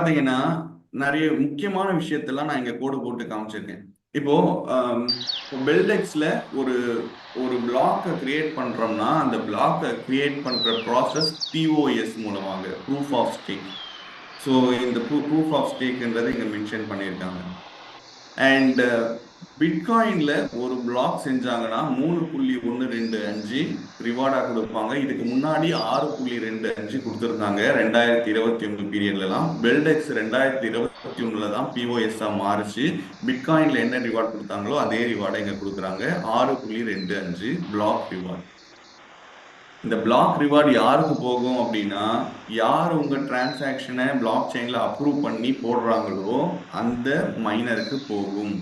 பாத்தீங்கன்னா நிறைய முக்கியமான விஷயத்தெல்லாம் நான் இங்க கோடு போட்டு காமிச்சிருக்கேன். இப்போ பெல்டெக்ஸ்ல ஒரு ஒரு பிளாக்கை கிரியேட் பண்றோம்னா அந்த பிளாக்கை கிரியேட் பண்ற ப்ராசஸ் பிஓஎஸ் மூலமாக ப்ரூஃப் ஆஃப் ஸ்டேக். ஸோ இந்த ப்ரூஃப் ஆஃப் ஸ்டேக்ன்றதை இங்க மென்ஷன் பண்ணியிருக்காங்க. அண்ட் பிட்காயின்ல ஒரு பிளாக் செஞ்சாங்கன்னா 3.125 ரிவார்டா கொடுப்பாங்க. இதுக்கு முன்னாடி 6.25 கொடுத்துருந்தாங்க 2021 பீரியட்லாம். பெல்டெக்ஸ் 2021 தான் பிஓஎஸ் மாறுச்சு. பிட்காயின்ல என்ன ரிவார்ட் கொடுத்தாங்களோ அதே ரிவார்டை இங்க கொடுக்குறாங்க, 6.25 பிளாக் ரிவார்ட். இந்த பிளாக் ரிவார்டு யாருக்கு போகும் அப்படின்னா, யார் உங்க டிரான்சாக்ஷனை பிளாக் செயின்ல அப்ரூவ் பண்ணி போடுறாங்களோ அந்த மைனருக்கு போகும்.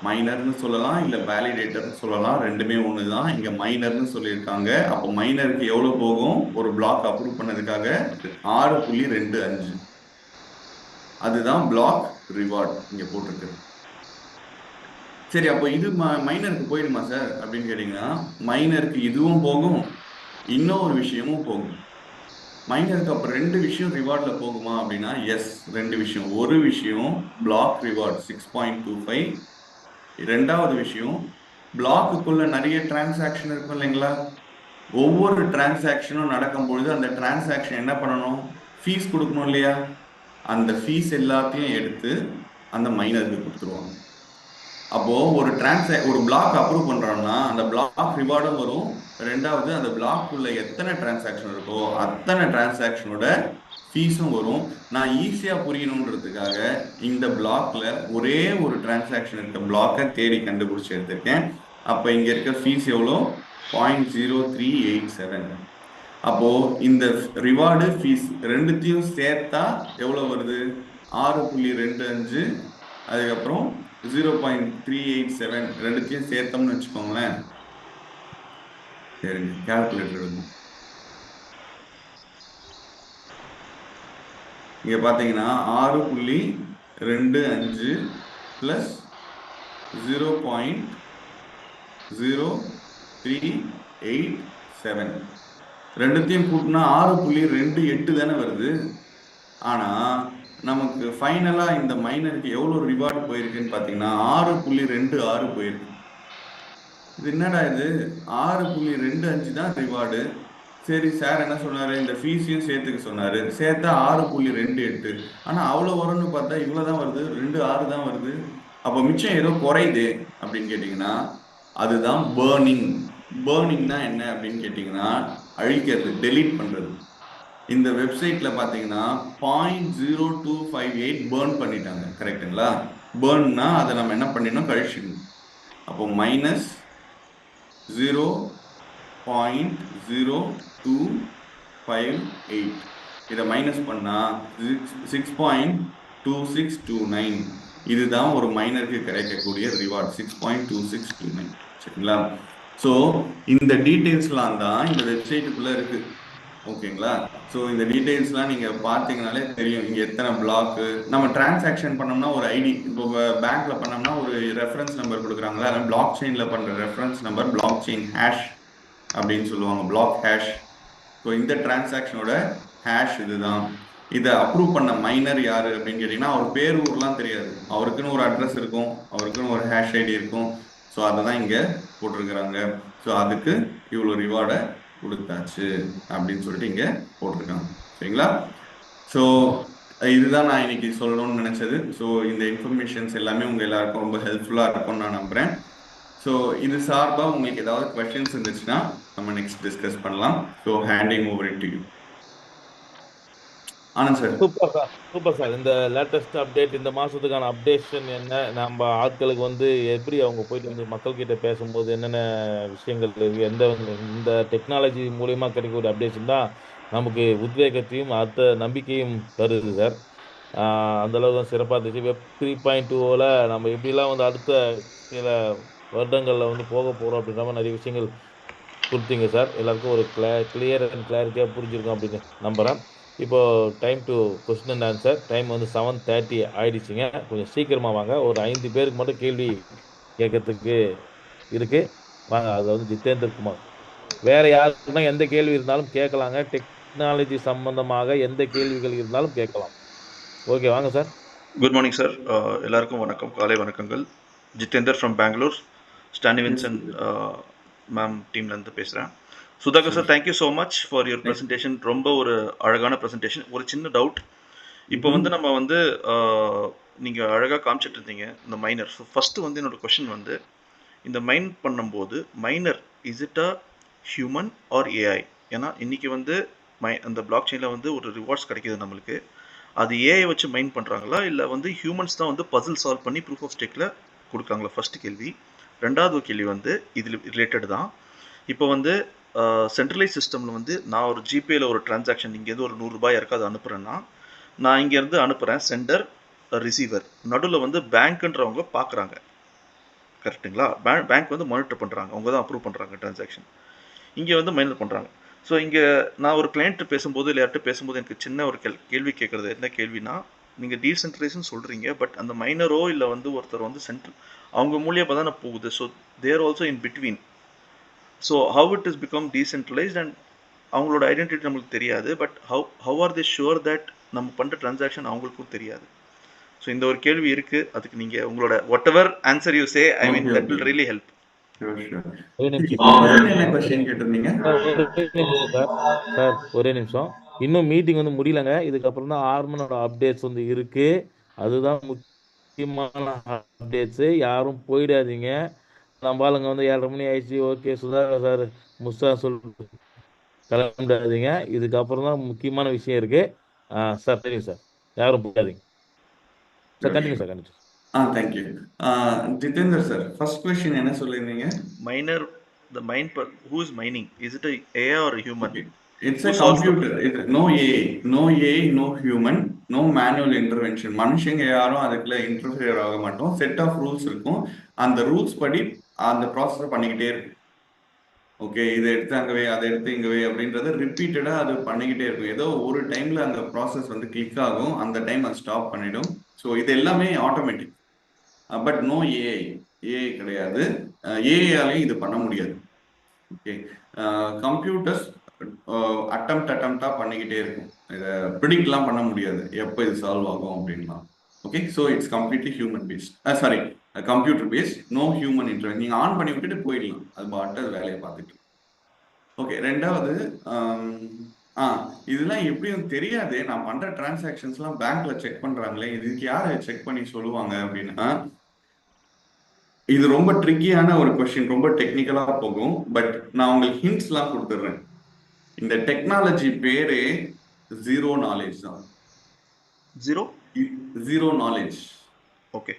மைனர்னு சொல்லலாம் இல்ல வேலிடேட்டர்னு சொல்லலாம், ரெண்டுமே ஒண்ணுதான். இங்க மைனர்னு சொல்லியிருக்காங்க. அப்போ மைனருக்கு எவ்வளவு போகும்? ஒரு பிளாக் அப்ரூவ் பண்ணதுக்காக 6.25. அதுதான் பிளாக் ரிவார்ட் இங்க போட்டிருக்கு. சரி, அப்போ இது மைனருக்கு போயிடுமா சார் அப்படின்னு கேட்டீங்கன்னா, மைனருக்கு இதுவும் போகும், இன்னொரு விஷயமும் போகும். மைனருக்கு அப்ப ரெண்டு விஷயம் ரிவார்ட்ல போகுமா அப்படின்னா, எஸ், ரெண்டு விஷயம். ஒரு விஷயம் பிளாக் ரிவார்ட் 6.25. ரெண்டாவது விஷயம், பிளாக்குக்குள்ள நிறைய டிரான்சாக்ஷன் இருக்கும் இல்லைங்களா? ஒவ்வொரு டிரான்சாக்ஷனும் நடக்கும் பொழுது அந்த டிரான்சாக்ஷன் என்ன பண்ணணும்? ஃபீஸ் கொடுக்கணும் இல்லையா? அந்த ஃபீஸ் எல்லாத்தையும் எடுத்து அந்த மைனருக்கு கொடுத்துருவாங்க. அப்போ ஒரு பிளாக் அப்ரூவ் பண்றோம்னா அந்த பிளாக் ரிவார்டும் வரும். ரெண்டாவது, அந்த பிளாக் உள்ள எத்தனை டிரான்சாக்ஷன் இருக்கோ அத்தனை டிரான்சாக்ஷனோட ஃபீஸும் வரும். நான் ஈஸியா புரியணுன்றதுக்காக இந்த பிளாக்ல ஒரே ஒரு டிரான்சாக்ஷன் இருக்க பிளாக்கை தேடி கண்டுபிடிச்சு எடுத்திருக்கேன். அப்ப இங்க இருக்க ஃபீஸ் எவ்வளோ? 0.0387. அப்போ இந்த ரிவார்டு ஃபீஸ் ரெண்டுத்தையும் சேர்த்தா எவ்வளவு வருது? 6.25. அதுக்கப்புறம் 0.387 ரெண்டுத்தையும் சேர்த்தோம்னு வச்சுக்கோங்களேன். சரிங்க, கால்குலேட்டர் எடுக்கும். இங்க பாத்தீங்கன்னா 6.25 பிளஸ் 0.0387 ரெண்டுத்தையும் கூட்டினா 6.28 தானே வருது. ஆனா நமக்கு ஃபைனலா இந்த மைனருக்கு எவ்வளவு ரிவார்டு போயிருக்குன்னு பாத்தீங்கன்னா 6.26 போயிருக்கு. இது என்னடா இது, 6.25 தான் ரிவார்டு. சரி, சார் என்ன சொன்னாரு? இந்த ஃபீஸையும் சேர்த்துக்க சொன்னாரு. சேர்த்தா 6.28. ஆனா அவ்வளவு வரும்னு பார்த்தா இவ்வளவுதான் வருது, 2.6 தான் வருது. அப்ப மிச்சம் ஏதோ குறையுது அப்படின்னு கேட்டீங்கன்னா, அதுதான் பேர்னிங். பேர்னிங்னா என்ன அப்படின்னு கேட்டீங்கன்னா, அழிக்கிறது, டெலீட் பண்றது. இந்த வெப்சைட்ல பாத்தீங்கன்னா 0.0258 பேர்ன் பண்ணிட்டாங்க. கரெக்டுங்களா? பேர்ன்னா அதை நம்ம என்ன பண்ணிடணும்? கழிச்சிடணும். அப்போ மைனஸ் 0.0258 இதை மைனஸ் பண்ணா 6.2629. இதுதான் ஒரு மைனருக்கு கிடைக்கக்கூடிய ரிவார்ட், 6.2629. சரிங்களா? ஸோ இந்த டீட்டெயில்ஸ்லாம் தான் இந்த வெப்சைட்டுக்குள்ள இருக்கு. ஓகேங்களா? ஸோ இந்த டீட்டெயில்ஸ்லாம் நீங்க பார்த்தீங்கனாலே தெரியும். இங்க எத்தனை பிளாக் நம்ம டிரான்சாக்ஷன் பண்ணோம்னா ஒரு ஐடி, இப்போ பேங்க்ல பண்ணோம்னா ஒரு ரெஃபரன்ஸ் நம்பர் கொடுக்குறாங்களா, பிளாக் செயின்ல பண்ற reference number block chain hash அப்படின்னு சொல்லுவாங்க, பிளாக் ஹேஷ். ஸோ இந்த டிரான்சாக்ஷனோட ஹேஷ் இதுதான். இதை அப்ரூவ் பண்ண மைனர் யாரு அப்படின்னு கேட்டீங்கன்னா, அவர் பேர் ஊர்லாம் தெரியாது, அவருக்குன்னு ஒரு அட்ரஸ் இருக்கும், அவருக்குன்னு ஒரு ஹேஷ் ஐடி இருக்கும். ஸோ அதை தான் இங்க போட்டிருக்கிறாங்க. ஸோ அதுக்கு இவ்வளோ ரிவார்டை கொடுத்தாச்சு அப்படின்னு சொல்லிட்டு இங்க போட்டிருக்காங்க. சரிங்களா? ஸோ இதுதான் நான் இன்னைக்கு சொல்லணும்னு நினைச்சது. ஸோ இந்த இன்ஃபர்மேஷன்ஸ் எல்லாமே உங்க எல்லாருக்கும் ரொம்ப ஹெல்ப்ஃபுல்லா இருக்கும்னு நான் நம்புறேன். ஸோ இது சார்பாக உங்களுக்கு ஏதாவது கொஸ்டின்ஸ் இருந்துச்சுன்னா நம்ம நெக்ஸ்ட் டிஸ்கஸ் பண்ணலாம். So handing over it to you. Anand sir. Super sir, super sir. இந்த லேட்டஸ்ட் அப்டேட், இந்த மாசத்துக்கான அப்டேஷன் என்ன, நம்ம ஆட்களுக்கு வந்து எப்படி அவங்க போயிட்டு வந்து மக்கள் கிட்ட பேசும்போது என்னென்ன விஷயங்கள் இருக்கு, இந்த டெக்னாலஜி மூலியமா கிடைக்கக்கூடிய அப்டேஷன் தான் நமக்கு உத்வேகத்தையும் அடுத்த நம்பிக்கையும் தருது சார். அந்த அளவு தான் சிறப்பாக இருந்துச்சு. வெப் 3.2ல நம்ம எப்படிலாம் வந்து அடுத்த சில வருடங்களில் வந்து போக போகிறோம் அப்படின்ற மாதிரி நிறைய விஷயங்கள் கொடுத்தீங்க சார். எல்லாருக்கும் ஒரு கிளியர் அண்ட் கிளாரிட்டியாக புரிஞ்சிருக்கும் அப்படின்னு நம்புகிறேன். இப்போ time to question and answer. Time வந்து 7:30 ஆயிடுச்சுங்க. கொஞ்சம் சீக்கிரமாக வாங்க. ஒரு 5 பேருக்கு மட்டும் கேள்வி கேட்கறதுக்கு இருக்கு. வாங்க. அது வந்து ஜிதேந்தர் குமார். வேற யாருக்குன்னா எந்த கேள்வி இருந்தாலும் கேட்கலாங்க. டெக்னாலஜி சம்பந்தமாக எந்த கேள்விகள் இருந்தாலும் கேட்கலாம். ஓகே வாங்க சார். Good morning sir. எல்லாருக்கும் வணக்கம், காலை வணக்கங்கள். Jitender from Bangalore, Stanley Yes, Vinson ma'am டீம்லேருந்து பேசுகிறேன். Sudhakar sir, thank you so much for your presentation. ரொம்ப ஒரு அழகான ப்ரெசன்டேஷன். ஒரு சின்ன டவுட், இப்போ வந்து நம்ம வந்து நீங்கள் அழகாக காமிச்சிட்டு இருந்தீங்க இந்த மைனர். ஸோ ஃபஸ்ட்டு வந்து என்னோடய கொஷின் வந்து, இந்த மைன் பண்ணும்போது miner is it a human or AI? ஏன்னா இன்றைக்கி வந்து அந்த பிளாக் செயினில் வந்து ஒரு ரிவார்ட்ஸ் கிடைக்கிது நம்மளுக்கு. அது ஏஐ வச்சு மைண்ட் பண்ணுறாங்களா, இல்லை வந்து ஹியூமன்ஸ் தான் வந்து பசில் சால்வ் பண்ணி ப்ரூஃப் ஆஃப் ஸ்டேக்கில் கொடுக்காங்களா? ஃபஸ்ட்டு கேள்வி. ரெண்டாவது கேள்வி வந்து இதில் ரிலேட்டட் தான். இப்போ வந்து சென்ட்ரலைஸ் சிஸ்டமில் வந்து நான் ஒரு ஜிபேயில் ஒரு டிரான்சாக்ஷன் இங்கேருந்து ஒரு 100 ரூபாய் யாருக்காவது அனுப்புகிறேன்னா, நான் இங்கேருந்து அனுப்புகிறேன், சென்டர் ரிசீவர், நடுவில் வந்து பேங்க்குன்றவங்க பார்க்குறாங்க, கரெக்டுங்களா? பேங்க் வந்து மானிட்டர் பண்ணுறாங்க, அவங்க தான் அப்ரூவ் பண்ணுறாங்க டிரான்சாக்ஷன், இங்கே வந்து மைனர் பண்ணுறாங்க. ஸோ இங்கே நான் ஒரு கிளைண்ட்டு பேசும்போது இல்லை யார்கிட்ட பேசும்போது எனக்கு சின்ன ஒரு கேள்வி கேட்குறது என்ன கேள்வினா, நீங்கள் டீசென்ட்ரலைஸ்ன்னு சொல்கிறீங்க, பட் அந்த மைனரோ இல்லை வந்து ஒருத்தர் வந்து அவங்க மூலியமாக தானே போகுது. So there also in between. So how it is become decentralised and அவங்களோட ஐடென்டிட்டி நம்மளுக்கு தெரியாது, but how are they sure that நம்ம பண்ணுற டிரான்சாக்ஷன் அவங்களுக்கும் தெரியாது? ஸோ இந்த ஒரு கேள்வி இருக்குது. அதுக்கு நீங்கள் உங்களோட what ever answer you say, I mean that will really help. Sir ஒரே நிமிஷம், இன்னும் மீட்டிங் வந்து முடியலங்க. இதுக்கப்புறம் தான் ஆர்மனோட அப்டேட்ஸ் வந்து இருக்கு. அதுதான் முக்கியமான அப்டேட்ஸ். யாரும் போயிடாதீங்க. நம்ம ஆளுங்க வந்து 7:30 மணி ஆயிடுச்சு. ஓகே சுதாகர் சார் முஸ்தா சொல்லிட்டு கிளம்பிடாதீங்க. இதுக்கப்புறம் தான் முக்கியமான விஷயம் இருக்கு. சார் தெரியும் சார், யாரும் போயிடாதீங்க sir. Continue sir, continue. Thank you. Jitender sir, first question என்ன சொல்லியிருந்தீங்க? Miner, the mine who is mining, is it a AI or a human? Okay. It's a computer. No AI, no AI, no human, no manual intervention. மனுஷங்க யாரும் அதுக்குள்ள interfere ஆக மாட்டோம். Set of rules இருக்கும். அந்த rules படி அந்த process பண்ணிக்கிட்டே இருக்கும். ஓகே, இதை எடுத்து அங்கவே, அதை எடுத்து இங்கவே அப்படின்றத ரிப்பீட்டடா அது பண்ணிக்கிட்டே இருக்கும். ஏதோ ஒரு டைம்ல அந்த ப்ராசஸ் வந்து கிளிக் ஆகும், அந்த டைம் அது ஸ்டாப் பண்ணிடும். ஸோ இது எல்லாமே automatic. But no AI, AI கிடையாது. ஏஐயாலையும் இது பண்ண முடியாது. ஓகே, கம்ப்யூட்டர்ஸ் அட்டம்ப்டா பண்ணிக்கிட்டே இருக்கும். இதை ப்ரிடிக்ட்லாம் பண்ண முடியாது எப்போ இது சால்வ் ஆகும் அப்படின்லாம். Okay, so it's completely human based, sorry computer based, no human intervention. நீங்கள் ஆன் பண்ணி விட்டுட்டு போயிடலாம், அது பாட்டு அது வேலையை பார்த்துட்டு. ஓகே, ரெண்டாவது, இதெல்லாம் எப்படியும் தெரியாது. நான் பண்ற டிரான்சாக்ஷன்ஸ்லாம் பேங்க்ல செக் பண்றாங்களே, இதுக்கு யாரு செக் பண்ணி சொல்லுவாங்க அப்படின்னா, இது ரொம்ப ட்ரிக்கியான ஒரு கொஸ்டின், ரொம்ப டெக்னிக்கலா போகும். பட் நான் உங்களுக்கு ஹிண்ட்ஸ்லாம் கொடுத்துட்றேன். இந்த டெக்னாலஜி பேரே ஜீரோ நாலேஜ் தான். Zero knowledge. Okay.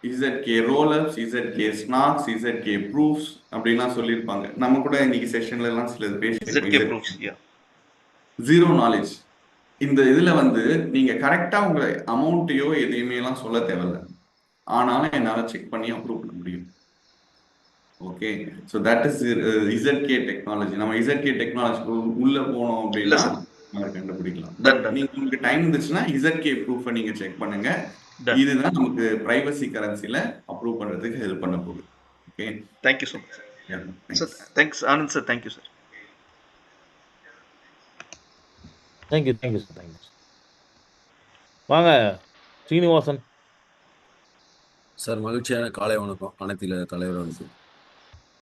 ZK rollups, ZK snarks, ZK proofs அப்படின்லாம் சொல்லியிருப்பாங்க. நம்ம கூட இன்னைக்கு செஷன்ல எல்லாம் சிலது பேசியிருக்கோம். Zero knowledge. இந்த இதுல வந்து நீங்க கரெக்டா உங்க அமௌண்ட்டையோ எதையுமே எல்லாம் சொல்ல தேவையில்ல, ஆனாலும் என்னால செக் பண்ணி அப்ரூவ் பண்ண முடியும். Okay, so that is z k technology. நம்ம இசட்கே டெக்னாலஜி உள்ள போனோம் அப்படின்னா கண்டுபிடிக்கலாம். பட் நீங்க உங்களுக்கு டைம் இருந்துச்சுன்னா இசட்கே ப்ரூஃபை நீங்க செக் பண்ணுங்க. இதுதான் நமக்கு பிரைவசி கரன்சில அப்ரூவ் பண்றதுக்கு ஹெல்ப் பண்ண போகுது. Okay, thank you so much sir. Thanks Anand sir. Thank you sir. Thank you sir. Thank you. வாங்க ஸ்ரீனிவாசன் சார். மகிழ்ச்சியான காலை வணக்கம் அனைத்து தலைவர்களுக்கும்.